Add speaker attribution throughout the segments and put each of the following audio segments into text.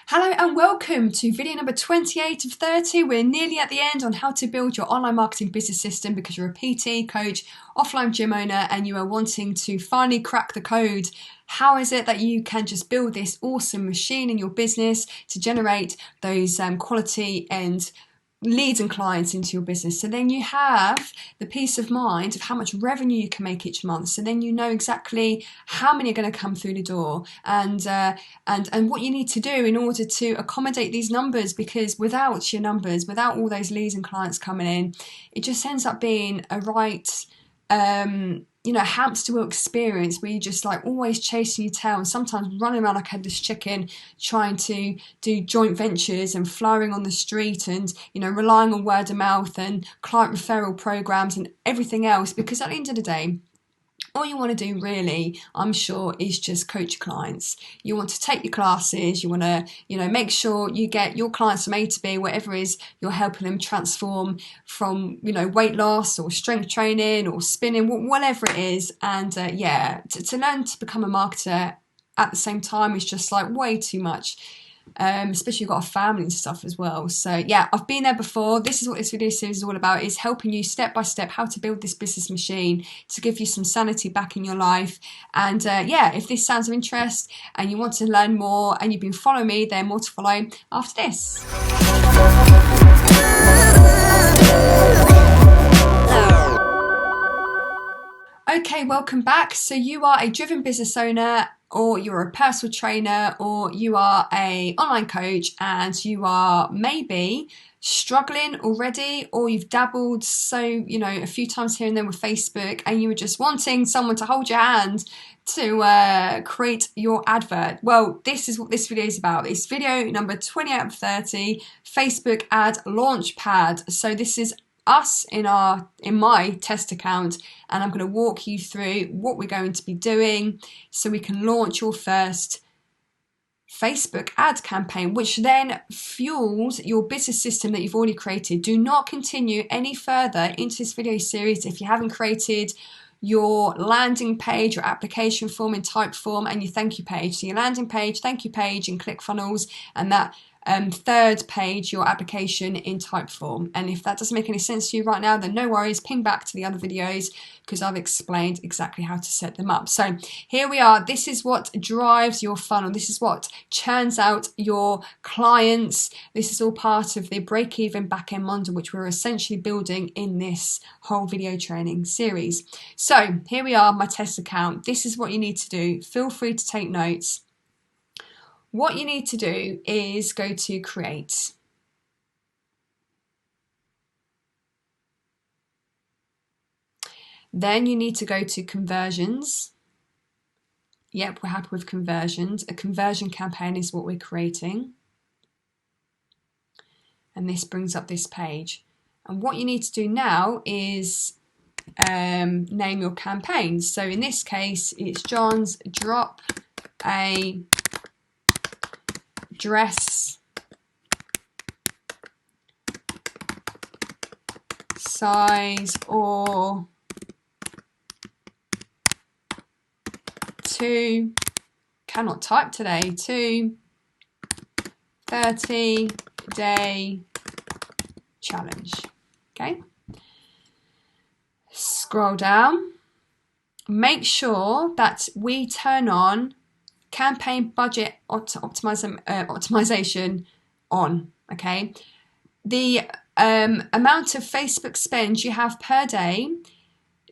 Speaker 1: Hello and welcome to video number 28 of 30. We're nearly at the end on how to build your online marketing business system because you're a PT, coach, offline gym owner and you are wanting to finally crack the code. How is it that you can just build this awesome machine in your business to generate those quality and leads and clients into your business, so then you have the peace of mind of how much revenue you can make each month, so then you know exactly how many are going to come through the door and what you need to do in order to accommodate these numbers, because without your numbers, without all those leads and clients coming in, it just ends up being a right hamster wheel experience where you're just like always chasing your tail and sometimes running around like a headless chicken trying to do joint ventures and flying on the street and relying on word of mouth and client referral programs and everything else, because at the end of the day all you want to do really, I'm sure, is just coach your clients. You want to take your classes, you want to, make sure you get your clients from A to B, whatever it is you're helping them transform from, weight loss or strength training or spinning, whatever it is. And to learn to become a marketer at the same time is just like way too much. Especially you've got a family and stuff as well. So yeah, I've been there before. This is what this video series is all about, is helping you step by step how to build this business machine to give you some sanity back in your life. And if this sounds of interest and you want to learn more and you've been following me, then more to follow after this. Okay, welcome back. So you are a driven business owner, or you're a personal trainer, or you are an online coach and you are maybe struggling already, or you've dabbled a few times here and then with Facebook and you were just wanting someone to hold your hand to create your advert. Well, this is what this video is about. It's video number 28 of 30, Facebook ad Launchpad. So this is us in my test account, and I'm going to walk you through what we're going to be doing so we can launch your first Facebook ad campaign, which then fuels your business system that you've already created. Do not continue any further into this video series if you haven't created your landing page, your application form in Typeform, and your thank you page. So your landing page, thank you page in ClickFunnels, and that third page, your application in Typeform. And if that doesn't make any sense to you right now, then no worries, ping back to the other videos because I've explained exactly how to set them up. So here we are. This is what drives your funnel. This is what churns out your clients. This is all part of the break-even back-end model, which we're essentially building in this whole video training series. So here we are, my test account. This is what you need to do. Feel free to take notes. What you need to do is go to create. Then you need to go to conversions. Yep, we're happy with conversions. A conversion campaign is what we're creating. And this brings up this page. And what you need to do now is name your campaign. So in this case, it's John's Drop a Dress size or 2, cannot type today, 2 30-day challenge. Okay, scroll down, make sure that we turn on campaign budget optimization on. Okay, the amount of Facebook spend you have per day,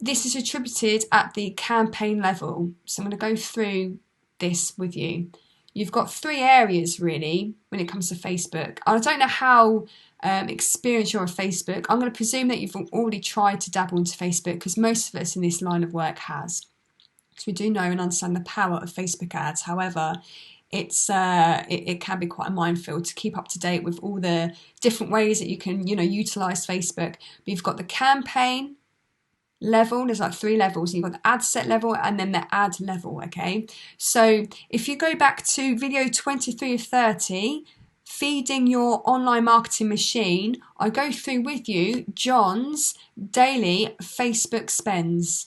Speaker 1: this is attributed at the campaign level. So I'm going to go through this with you. You've got 3 areas really when it comes to Facebook. I don't know how experienced you're on Facebook. I'm going to presume that you've already tried to dabble into Facebook, because most of us in this line of work has. Because we do know and understand the power of Facebook ads. However, it can be quite a minefield to keep up to date with all the different ways that you can utilize Facebook. But you've got the campaign level. There's like 3 levels. You've got the ad set level and then the ad level. Okay, so if you go back to video 23 of 30, feeding your online marketing machine, I go through with you John's daily Facebook spends.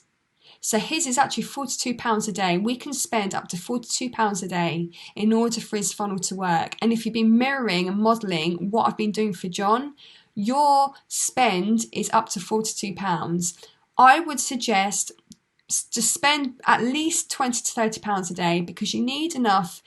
Speaker 1: So his is actually £42 a day. We can spend up to £42 a day in order for his funnel to work. And if you've been mirroring and modelling what I've been doing for John, your spend is up to £42. I would suggest to spend at least £20 to £30 a day, because you need enough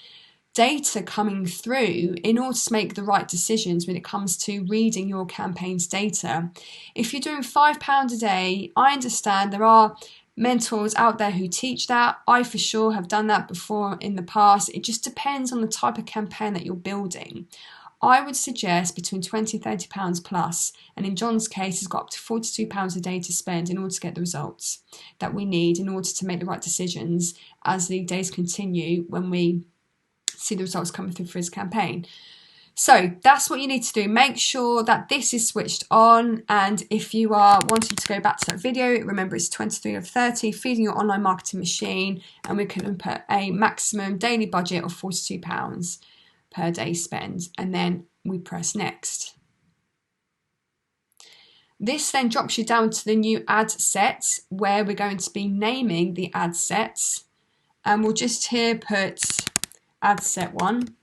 Speaker 1: data coming through in order to make the right decisions when it comes to reading your campaign's data. If you're doing £5 a day, I understand there are mentors out there who teach that. I for sure have done that before in the past. It just depends on the type of campaign that you're building. I would suggest between £20 and £30 plus, and in John's case, he's got up to £42 a day to spend in order to get the results that we need in order to make the right decisions as the days continue when we see the results coming through for his campaign. So that's what you need to do. Make sure that this is switched on, and if you are wanting to go back to that video, remember it's 23 of 30, feeding your online marketing machine, and we can put a maximum daily budget of £42 per day spend, and then we press next. This then drops you down to the new ad set, where we're going to be naming the ad sets, and we'll just here put ad set 1.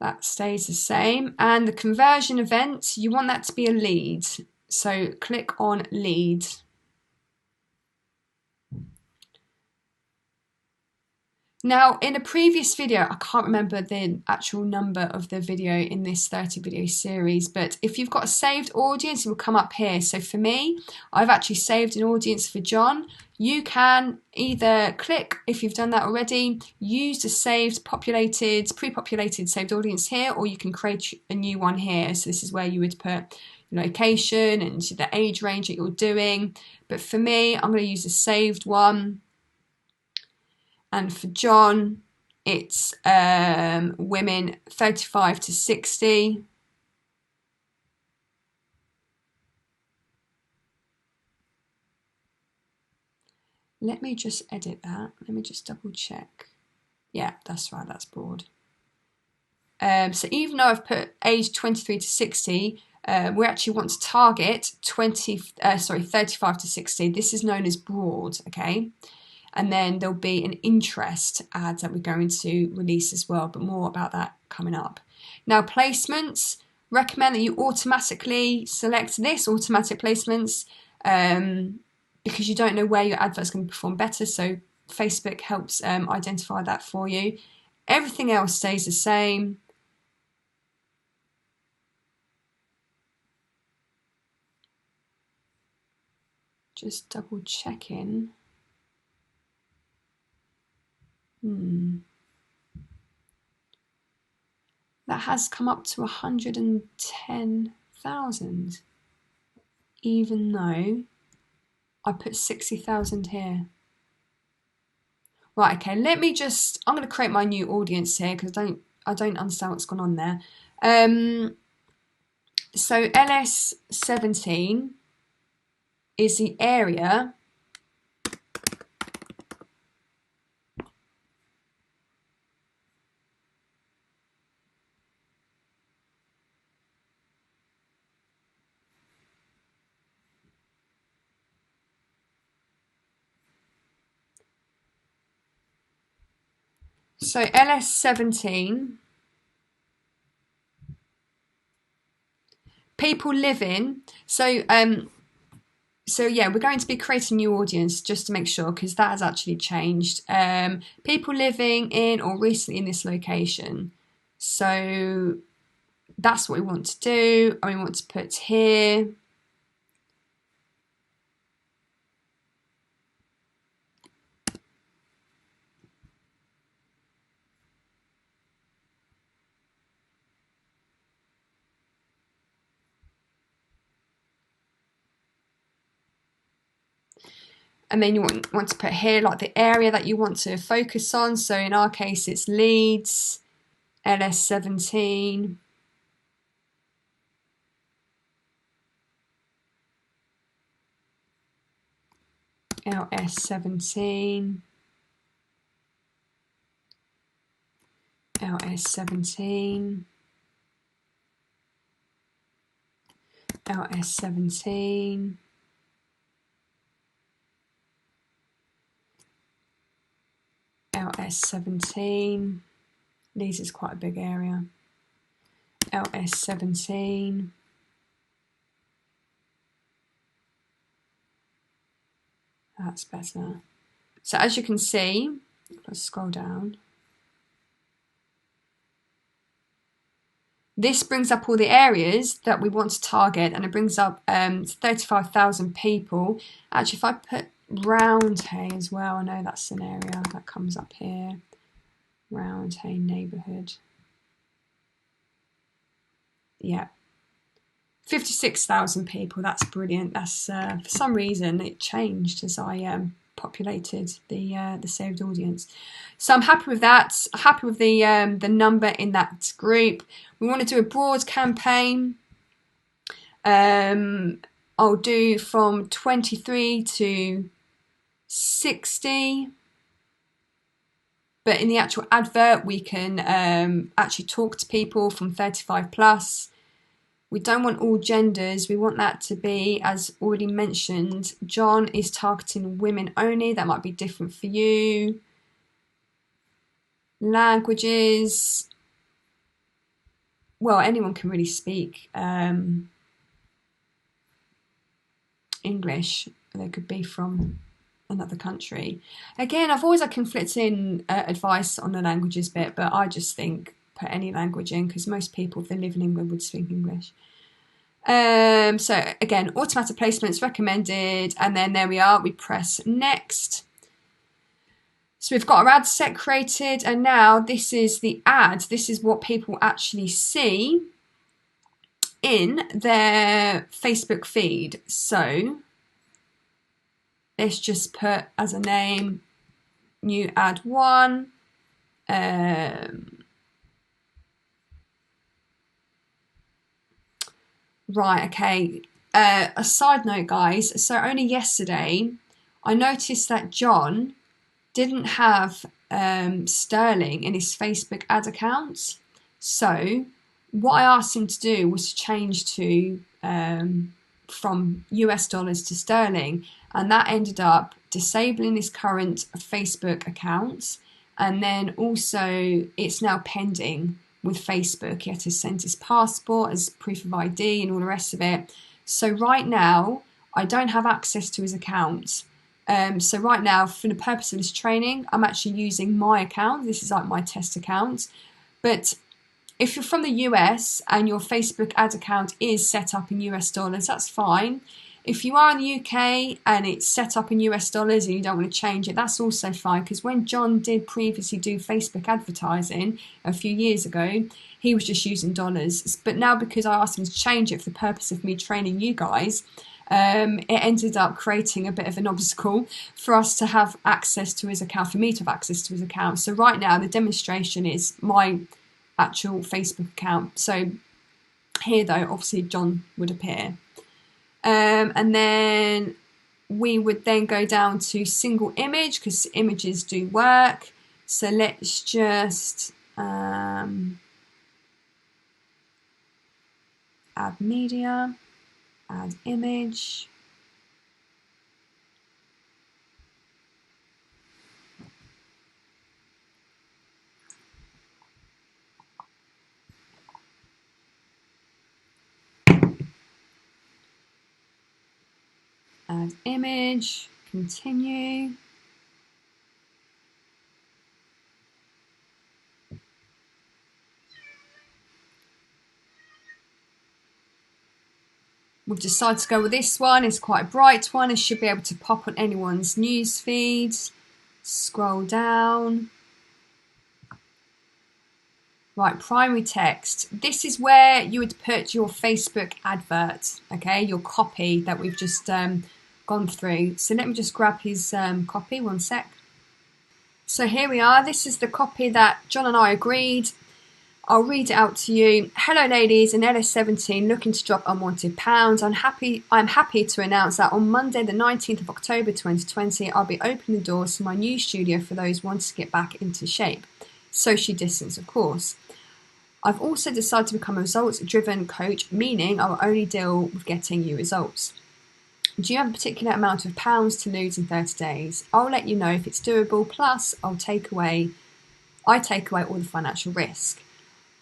Speaker 1: That stays the same, and the conversion event, you want that to be a lead, so click on lead. Now, in a previous video, I can't remember the actual number of the video in this 30 video series, but if you've got a saved audience, it will come up here. So for me, I've actually saved an audience for John. You can either click, if you've done that already, use the saved, pre-populated saved audience here, or you can create a new one here. So this is where you would put location and the age range that you're doing. But for me, I'm going to use a saved one. And for John, it's women 35 to 60. Let me just edit that. Let me just double check. Yeah, that's right, that's broad. So even though I've put age 23 to 60, we actually want to target 35 to 60. This is known as broad, okay? And then there'll be an interest ad that we're going to release as well, but more about that coming up. Now, placements, recommend that you automatically select this, automatic placements, because you don't know where your advert's going to perform better, so Facebook helps identify that for you. Everything else stays the same. Just double checking. That has come up to 110,000, even though I put 60,000 here. Right, okay, I'm going to create my new audience here because I don't understand what's gone on there. So LS17 is the area So LS17, people live in. So yeah, we're going to be creating a new audience just to make sure, because that has actually changed. People living in or recently in this location. So that's what we want to do. And we want to put here. And then you want to put here like the area that you want to focus on. So in our case, it's Leeds, LS17. LS17. LS17. LS17. LS17. Leeds is quite a big area. LS17. That's better. So as you can see, let's scroll down. This brings up all the areas that we want to target, and it brings up 35,000 people. Actually, if I put Roundhay as well, I know that's an area that comes up here. Roundhay neighbourhood. Yeah. 56,000 people, that's brilliant. That's for some reason it changed as I populated the saved audience. So I'm happy with that. Happy with the number in that group. We want to do a broad campaign. I'll do from 23 to 60. But in the actual advert, we can actually talk to people from 35 plus. We don't want all genders. We want that to be, as already mentioned, John is targeting women only. That might be different for you. Languages. Well, anyone can really speak English. They could be from another country. Again, I've always had conflicting advice on the languages bit, but I just think put any language in, because most people, if they live in England, would speak English. So again, automatic placements recommended, and then there we are, we press next. So we've got our ad set created, and now this is the ad. This is what people actually see in their Facebook feed. So let's just put as a name, new ad 1. Right, okay. A side note, guys. So only yesterday, I noticed that John didn't have sterling in his Facebook ad account. So what I asked him to do was to change to from US dollars to sterling, and that ended up disabling his current Facebook account, and then also it's now pending with Facebook. He had to send his passport as proof of ID and all the rest of it. So right now, I don't have access to his account. So right now, for the purpose of this training, I'm actually using my account. This is like my test account. But if you're from the US and your Facebook ad account is set up in US dollars, that's fine. If you are in the UK and it's set up in US dollars and you don't want to change it, that's also fine. Because when John did previously do Facebook advertising a few years ago, he was just using dollars. But now, because I asked him to change it for the purpose of me training you guys, it ended up creating a bit of an obstacle for us to have access to his account, for me to have access to his account. So right now, the demonstration is my actual Facebook account. So here, though, obviously John would appear. And then we would then go down to single image, because images do work. So let's just add media, add image. Add image, continue. We've decided to go with this one. It's quite a bright one. It should be able to pop on anyone's news feeds. Scroll down. Right, primary text. This is where you would put your Facebook advert, okay, your copy that we've just gone through. So let me just grab his copy, one sec. So here we are. This is the copy that John and I agreed. I'll read it out to you. Hello ladies, in LS17 looking to drop unwanted pounds. I'm happy to announce that on Monday the 19th of October 2020, I'll be opening the doors to my new studio for those wanting to get back into shape. Socially distance, of course. I've also decided to become a results-driven coach, meaning I will only deal with getting you results. Do you have a particular amount of pounds to lose in 30 days? I'll let you know if it's doable, plus I take away all the financial risk.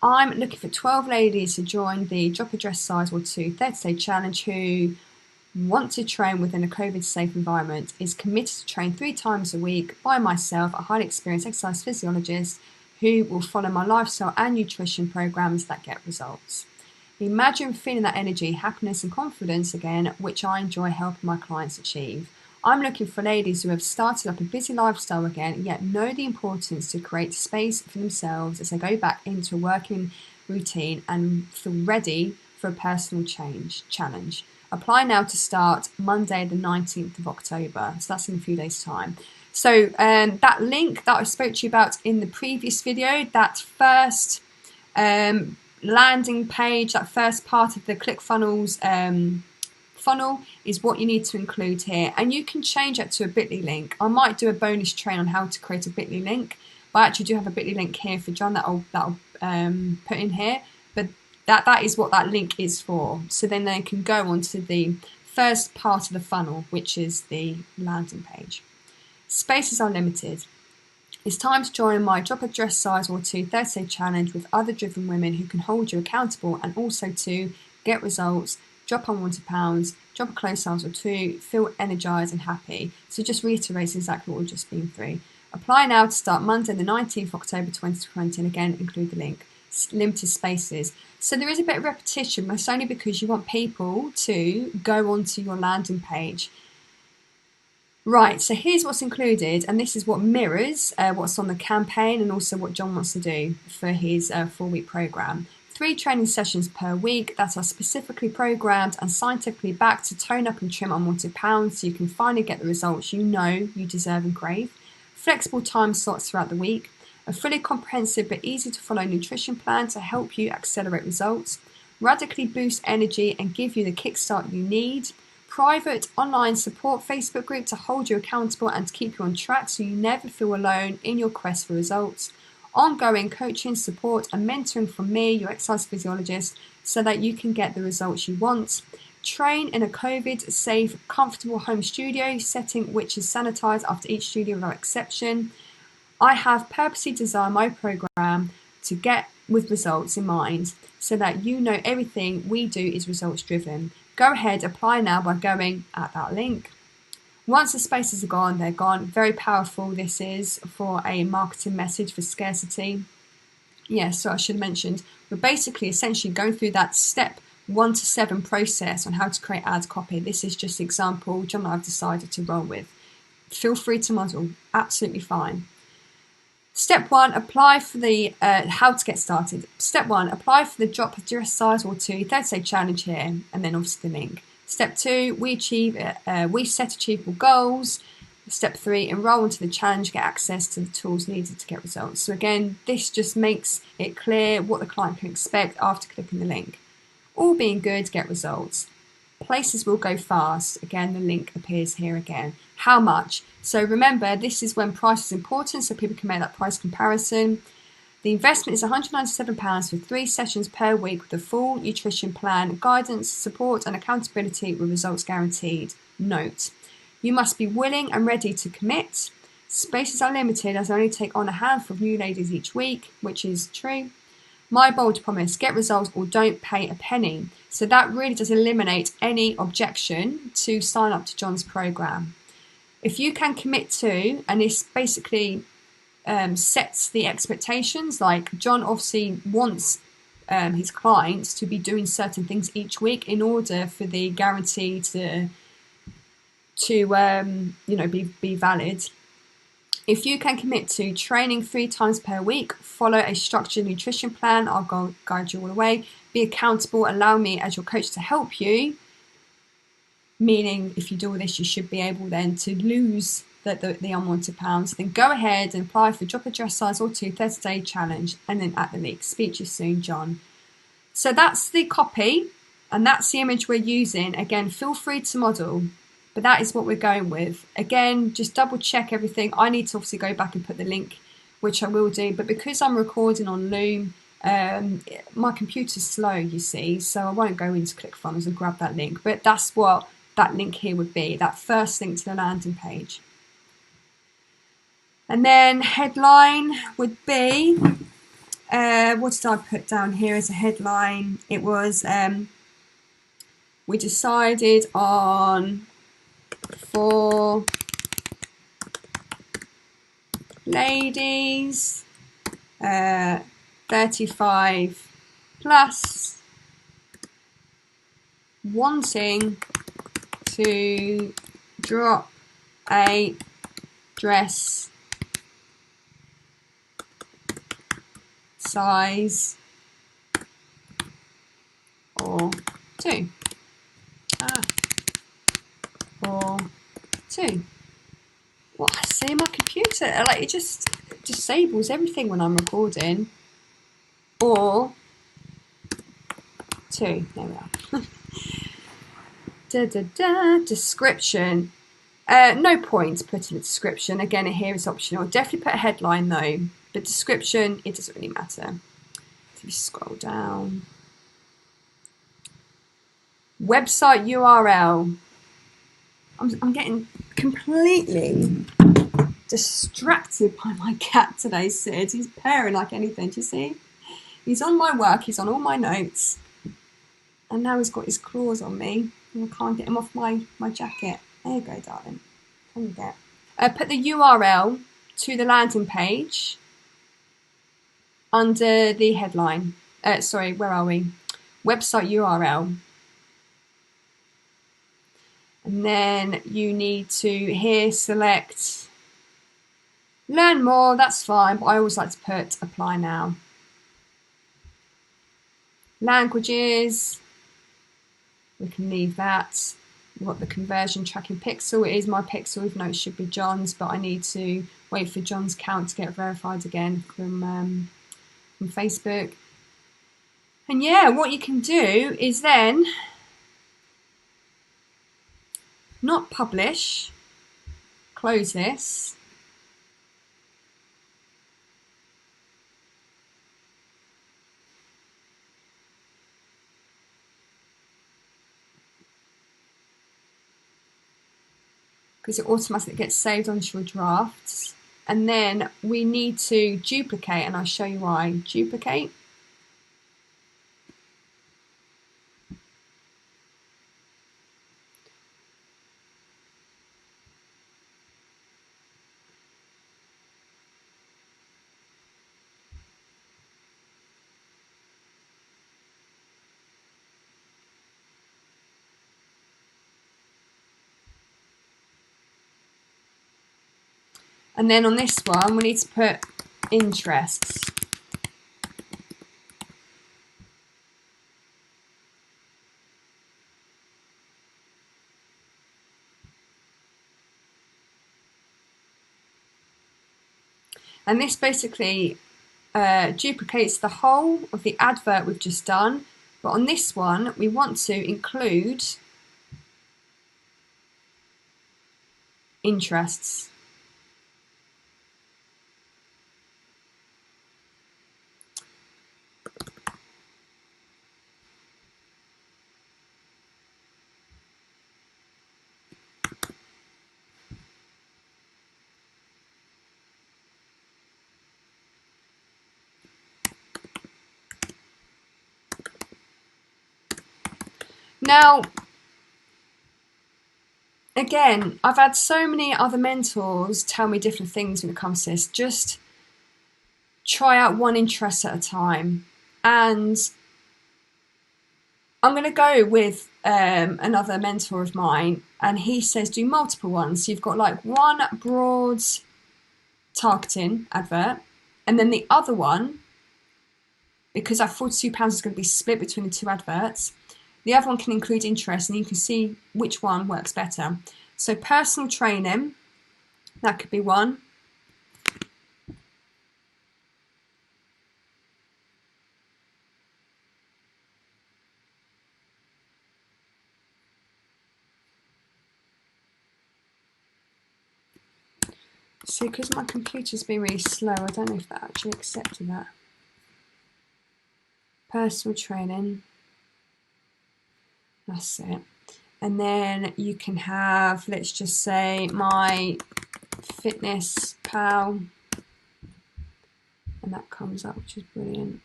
Speaker 1: I'm looking for 12 ladies to join the Drop a Dress Size or 2 30-day challenge who want to train within a COVID-safe environment, is committed to train 3 times a week by myself, a highly experienced exercise physiologist who will follow my lifestyle and nutrition programs that get results. Imagine feeling that energy, happiness and confidence again, which I enjoy helping my clients achieve. I'm looking for ladies who have started up a busy lifestyle again, yet know the importance to create space for themselves as they go back into a working routine and feel ready for a personal challenge. Apply now to start Monday the 19th of October. So that's in a few days' time. So that link that I spoke to you about in the previous video, that first landing page, that first part of the ClickFunnels funnel is what you need to include here. And you can change it to a bit.ly link. I might do a bonus train on how to create a bit.ly link. But I actually do have a bit.ly link here for John that I'll put in here. But that is what that link is for. So then they can go on to the first part of the funnel, which is the landing page. Spaces are limited. It's time to join my Drop a Dress Size or 2 30-day challenge with other driven women who can hold you accountable and also to get results, drop unwanted pounds, drop a clothes size or 2, feel energised and happy. So just reiterate exactly what we've just been through. Apply now to start Monday the 19th of October 2020, and again include the link. Limited spaces. So there is a bit of repetition, but it's only because you want people to go onto your landing page. Right, so here's what's included, and this is what mirrors what's on the campaign and also what John wants to do for his 4-week programme. 3 training sessions per week that are specifically programmed and scientifically backed to tone up and trim unwanted pounds so you can finally get the results you know you deserve and crave. Flexible time slots throughout the week. A fully comprehensive but easy to follow nutrition plan to help you accelerate results. Radically boost energy and give you the kickstart you need. Private online support Facebook group to hold you accountable and to keep you on track so you never feel alone in your quest for results. Ongoing coaching, support and mentoring from me, your exercise physiologist, so that you can get the results you want. Train in a COVID-safe, comfortable home studio setting which is sanitised after each studio without exception. I have purposely designed my programme to get with results in mind so that you know everything we do is results driven. Go ahead, apply now by going at that link. Once the spaces are gone, they're gone. Very powerful this is for a marketing message for scarcity. Yes, so I should have mentioned, we're basically essentially going through that step 1 to 7 process on how to create ad copy. This is just an example John and I have decided to roll with. Feel free to model, absolutely fine. Step 1, apply for the how to get started. Step 1, apply for the Drop a Dress Size or 2 30-day challenge here, and then obviously the link. Step 2, we set achievable goals. Step 3, enroll into the challenge, get access to the tools needed to get results. So again, this just makes it clear what the client can expect after clicking the link. All being good, get results. Places will go fast. Again, the link appears here again. How much? So remember, this is when price is important, so people can make that price comparison. The investment is £197 for 3 sessions per week with a full nutrition plan, guidance, support and accountability with results guaranteed. Note, you must be willing and ready to commit. Spaces are limited as I only take on a handful of new ladies each week, which is true. My bold promise, get results or don't pay a penny. So that really does eliminate any objection to sign up to John's programme. If you can commit to, and this basically sets the expectations, like John obviously wants his clients to be doing certain things each week in order for the guarantee to be valid. If you can commit to training 3 times per week, follow a structured nutrition plan, I'll guide you all the way, be accountable, allow me as your coach to help you, meaning if you do all this, you should be able then to lose the unwanted pounds. Then go ahead and apply for Drop a Dress Size or 2 30-day challenge, and then at the link. Speak to you soon, John. So that's the copy, and that's the image we're using. Again, feel free to model, but that is what we're going with. Again, just double check everything. I need to obviously go back and put the link, which I will do, but because I'm recording on Loom, My computer's slow, you see, so I won't go into ClickFunnels and grab that link, but that's what that link here would be, that first link to the landing page. And then headline would be, what did I put down here as a headline? It was, we decided on 4 ladies, 35 plus, wanting to drop a dress size or 2. Or 2. What I say, my computer, like, it just disables everything when I'm recording. Or 2. There we are. Description. No point putting a description. Again, here it's optional. Definitely put a headline though. But description, it doesn't really matter. If you scroll down. Website URL. I'm getting completely distracted by my cat today, Sid. He's purring like anything, do you see? He's on my work, he's on all my notes. And now he's got his claws on me. And I can't get him off my jacket. There you go, darling. Can you get? Put the URL to the landing page under the headline. Sorry, where are we? Website URL. And then you need to here select learn more, that's fine, but I always like to put apply now. Languages, we can leave that. We've got the conversion tracking pixel. It is my pixel, even though it should be John's, but I need to wait for John's account to get verified again from Facebook. And yeah, what you can do is then not publish, close this. Because it automatically gets saved onto your drafts. And then we need to duplicate, and I'll show you why. Duplicate. And then on this one, we need to put interests. And this basically duplicates the whole of the advert we've just done. But on this one, we want to include interests. Now, again, I've had so many other mentors tell me different things when it comes to this. Just try out one interest at a time. And I'm going to go with another mentor of mine, and he says do multiple ones. So you've got like one broad targeting advert, and then the other one, because that £42 is going to be split between the 2 adverts, the other one can include interest, and you can see which one works better. So personal training, that could be one. See, because my computer's been really slow, I don't know if that actually accepted that. personal training. That's it. And then you can have, let's just say, my fitness pal, and that comes up, which is brilliant.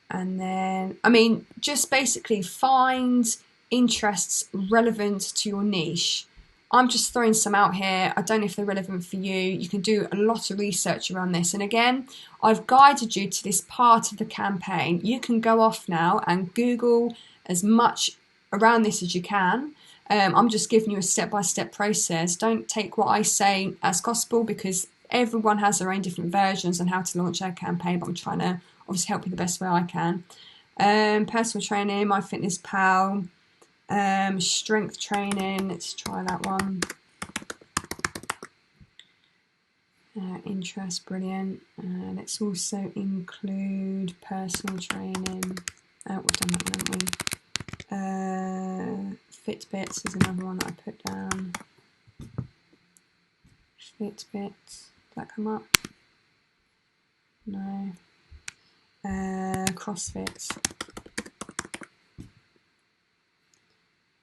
Speaker 1: And then, I mean, just basically find interests relevant to your niche. I'm just throwing some out here. I don't know if they're relevant for you. You can do a lot of research around this. And again, I've guided you to this part of the campaign. You can go off now and Google as much around this as you can. I'm just giving you a step-by-step process. Don't take what I say as gospel, because everyone has their own different versions on how to launch their campaign, but I'm trying to obviously help you the best way I can. Personal training, my fitness pal, strength training, let's try that one. Interest, brilliant. Let's also include personal training. Oh, we've done that one, haven't we? Fitbits is another one that I put down. Fitbits, did that come up? No. CrossFit.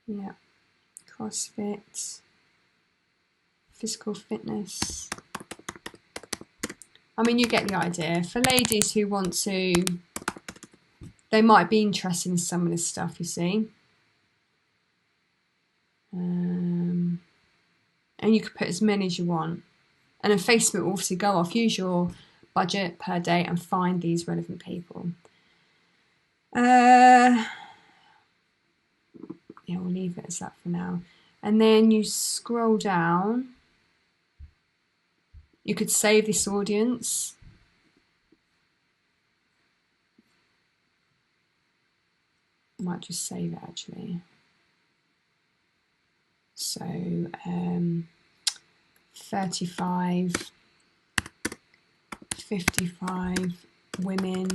Speaker 1: Yeah. CrossFit. Physical fitness. I mean, you get the idea. For ladies who want to, they might be interested in some of this stuff, you see. And you could put as many as you want. And then Facebook will obviously go off, use your budget per day and find these relevant people. Yeah, we'll leave it as that for now. And then you scroll down. You could save this audience. I might just save it actually. So 35, 55 women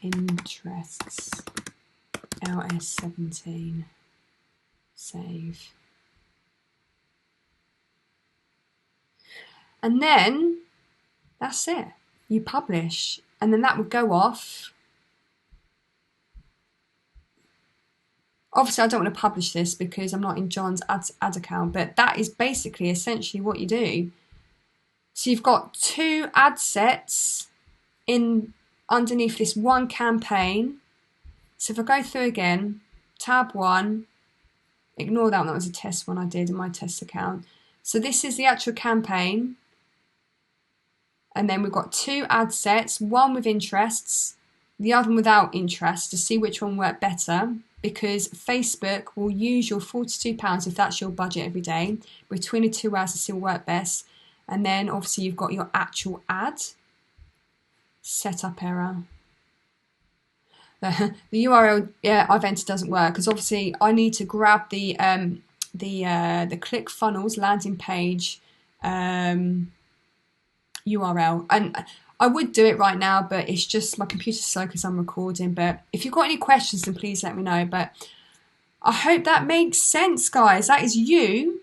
Speaker 1: interests, LS17, save. And then that's it. You publish, and then that would go off. Obviously, I don't want to publish this because I'm not in John's ad account, but that is basically essentially what you do. So you've got 2 ad sets in underneath this one campaign. So if I go through again, tab 1, ignore that one, that was a test one I did in my test account. So this is the actual campaign. And then we've got 2 ad sets, one with interests, the other one without interest, to see which one worked better, because Facebook will use your £42 if that's your budget every day, with 22 hours to see what work best. And then obviously you've got your actual ad. Setup error. The URL I've entered doesn't work, because obviously I need to grab the ClickFunnels landing page URL, and I would do it right now, but it's just my computer's slow because I'm recording. But if you've got any questions, then please let me know. But I hope that makes sense, guys. That is you.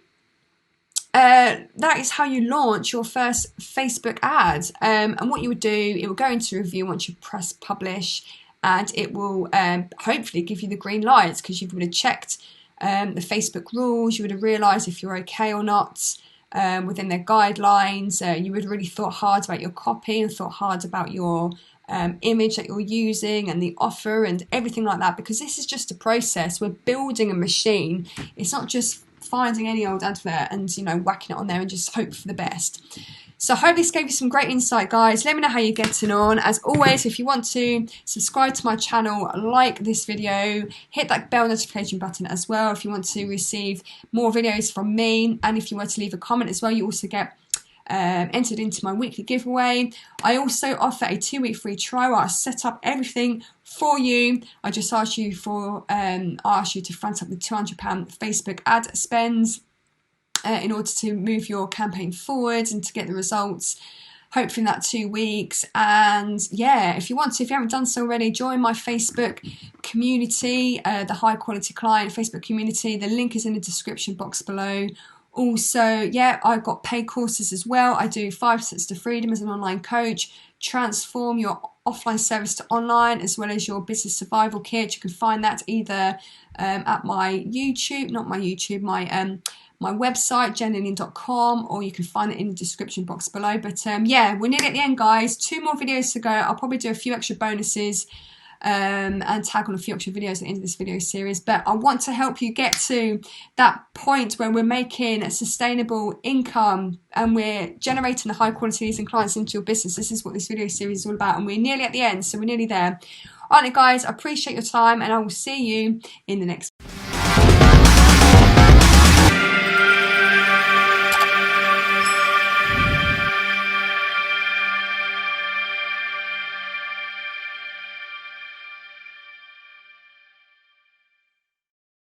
Speaker 1: That is how you launch your first Facebook ad. And what you would do, it will go into review once you press publish, and it will hopefully give you the green lights, because you would have checked the Facebook rules. You would have realised if you're okay or not within their guidelines. You would have really thought hard about your copy and thought hard about your image that you're using and the offer and everything like that, because this is just a process. We're building a machine. It's not just finding any old advert and, you know, whacking it on there and just hope for the best. So I hope this gave you some great insight, guys. Let me know how you're getting on. As always, if you want to subscribe to my channel, like this video, hit that bell notification button as well if you want to receive more videos from me. And if you were to leave a comment as well, you also get entered into my weekly giveaway. I also offer a 2-week free trial. I set up everything for you. I just ask you to front up the £200 Facebook ad spends in order to move your campaign forward and to get the results, hopefully in that 2 weeks. And yeah, if you want to, if you haven't done so already, join my Facebook community, the High Quality Client Facebook community. The link is in the description box below. Also, yeah, I've got paid courses as well. I do 5 Steps to Freedom as an online coach, transform your offline service to online, as well as your business survival kit. You can find that either at my YouTube, not my YouTube, my website, jenlillian.com, or you can find it in the description box below. But yeah, we're nearly at the end, guys. 2 more videos to go. I'll probably do a few extra bonuses and tag on a few extra videos at the end of this video series. But I want to help you get to that point where we're making a sustainable income and we're generating the high quality leads and clients into your business. This is what this video series is all about, and we're nearly at the end, so we're nearly there. Alright guys, I appreciate your time, and I will see you in the next video.